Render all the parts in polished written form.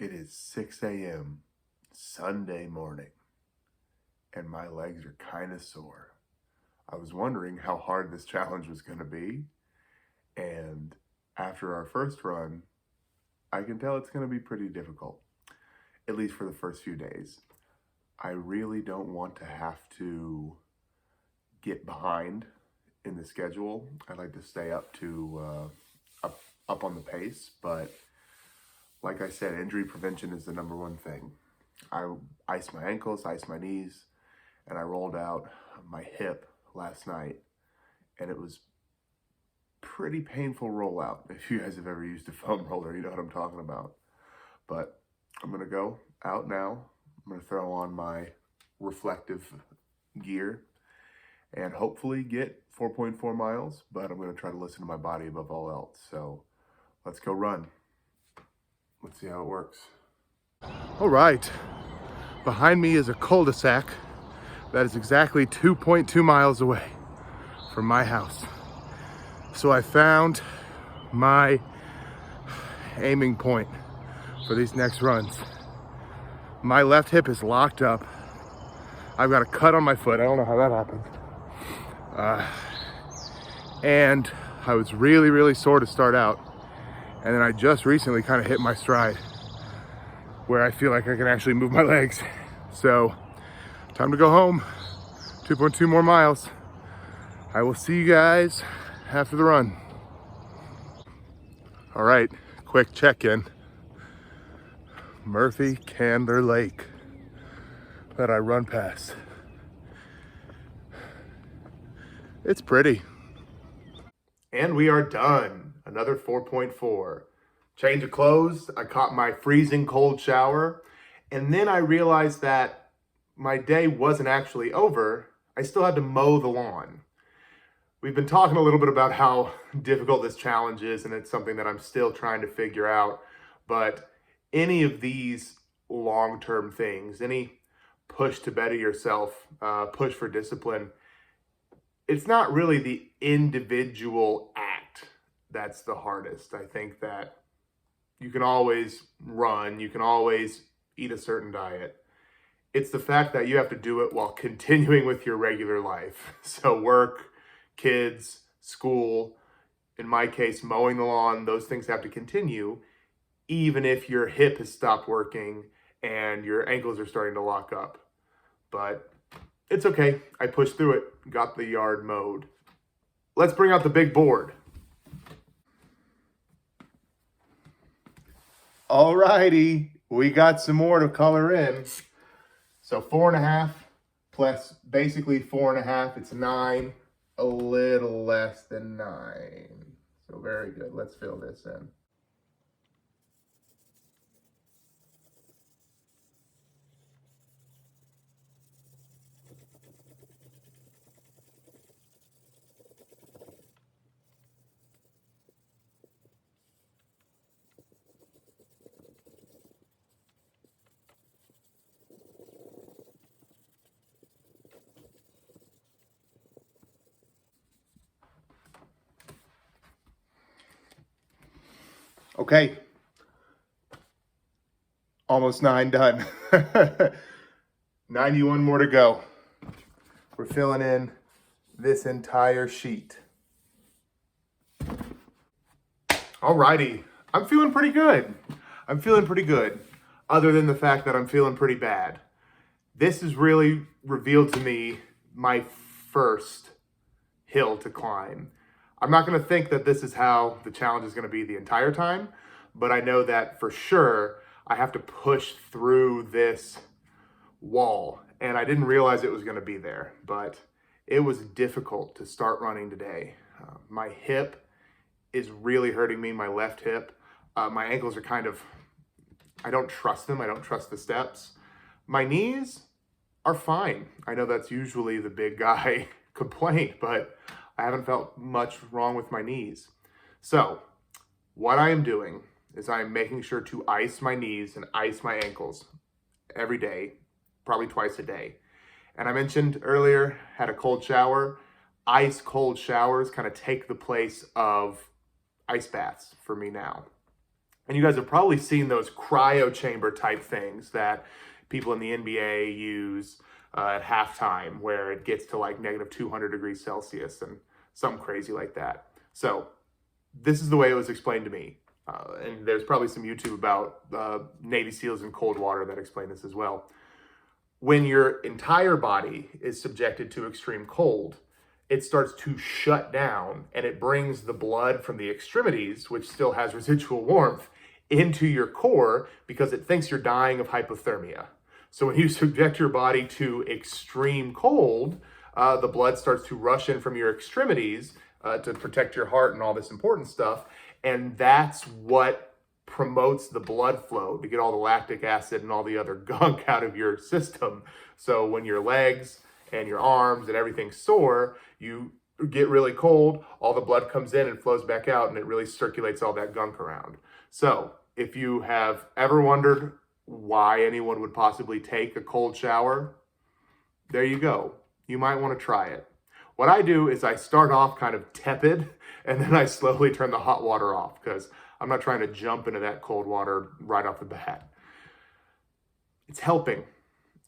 It is 6 a.m. Sunday morning, and my legs are kind of sore. I was wondering how hard this challenge was going to be, and after our first run, I can tell it's going to be pretty difficult, at least for the first few days. I really don't want to have to get behind in the schedule. I'd like to stay up to up on the pace, but like I said, injury prevention is the number one thing. I iced my ankles, iced my knees, and I rolled out my hip last night, and it was pretty painful rollout. If you guys have ever used a foam roller, you know what I'm talking about. But I'm gonna go out now. I'm gonna throw on my reflective gear and hopefully get 4.4 miles, but I'm gonna try to listen to my body above all else. So let's go run. Let's see how it works. All right, behind me is a cul-de-sac that is exactly 2.2 miles away from my house. So I found my aiming point for these next runs. My left hip is locked up. I've got a cut on my foot. I don't know how that happened. And I was really, really sore to start out. And then I just recently kind of hit my stride where I feel like I can actually move my legs. So time to go home. 2.2 more miles. I will see you guys after the run. All right, quick check-in. Murphy Candler Lake that I run past. It's pretty. And we are done. Another 4.4. Change of clothes. I caught my freezing cold shower. And then I realized that my day wasn't actually over. I still had to mow the lawn. We've been talking a little bit about how difficult this challenge is, and it's something that I'm still trying to figure out. But any of these long-term things, any push to better yourself, push for discipline, it's not really the individual act that's the hardest. I think that you can always run, you can always eat a certain diet. It's the fact that you have to do it while continuing with your regular life. So work, kids, school, in my case, mowing the lawn, those things have to continue, even if your hip has stopped working and your ankles are starting to lock up. But it's okay. I pushed through it, got the yard mowed. Let's bring out the big board. All righty, we got some more to color in. So 4.5 plus basically 4.5, it's 9, a little less than 9. So very good, let's fill this in. Okay, almost 9 done. 91 more to go. We're filling in this entire sheet. Alrighty, I'm feeling pretty good. I'm feeling pretty good, other than the fact that I'm feeling pretty bad. This has really revealed to me my first hill to climb. I'm not going to think that this is how the challenge is going to be the entire time, but I know that for sure I have to push through this wall, and I didn't realize it was going to be there, but it was difficult to start running today. My hip is really hurting me, my left hip. My ankles are kind of, I don't trust them. I don't trust the steps. My knees are fine. I know that's usually the big guy complaint, but I haven't felt much wrong with my knees. So what I am doing is I'm making sure to ice my knees and ice my ankles every day, probably twice a day. And I mentioned earlier, had a cold shower. Ice cold showers kind of take the place of ice baths for me now. And you guys have probably seen those cryo chamber type things that people in the NBA use at halftime, where it gets to like negative 200 degrees Celsius and something crazy like that. So this is the way it was explained to me. And there's probably some YouTube about Navy SEALs in cold water that explain this as well. When your entire body is subjected to extreme cold, it starts to shut down, and it brings the blood from the extremities, which still has residual warmth, into your core because it thinks you're dying of hypothermia. So when you subject your body to extreme cold, the blood starts to rush in from your extremities to protect your heart and all this important stuff. And that's what promotes the blood flow to get all the lactic acid and all the other gunk out of your system. So when your legs and your arms and everything's sore, you get really cold, all the blood comes in and flows back out, and it really circulates all that gunk around. So if you have ever wondered why anyone would possibly take a cold shower, there you go. You might want to try it. What I do is I start off kind of tepid, and then I slowly turn the hot water off because I'm not trying to jump into that cold water right off the bat. It's helping.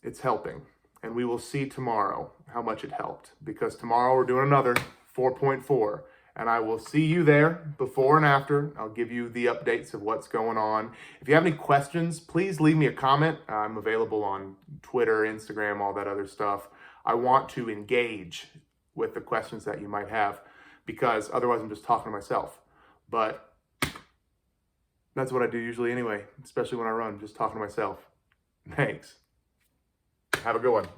It's helping. And we will see tomorrow how much it helped, because tomorrow we're doing another 4.4. And I will see you there before and after. I'll give you the updates of what's going on. If you have any questions, please leave me a comment. I'm available on Twitter, Instagram, all that other stuff. I want to engage with the questions that you might have, because otherwise I'm just talking to myself. But that's what I do usually anyway, especially when I run, just talking to myself. Thanks. Have a good one.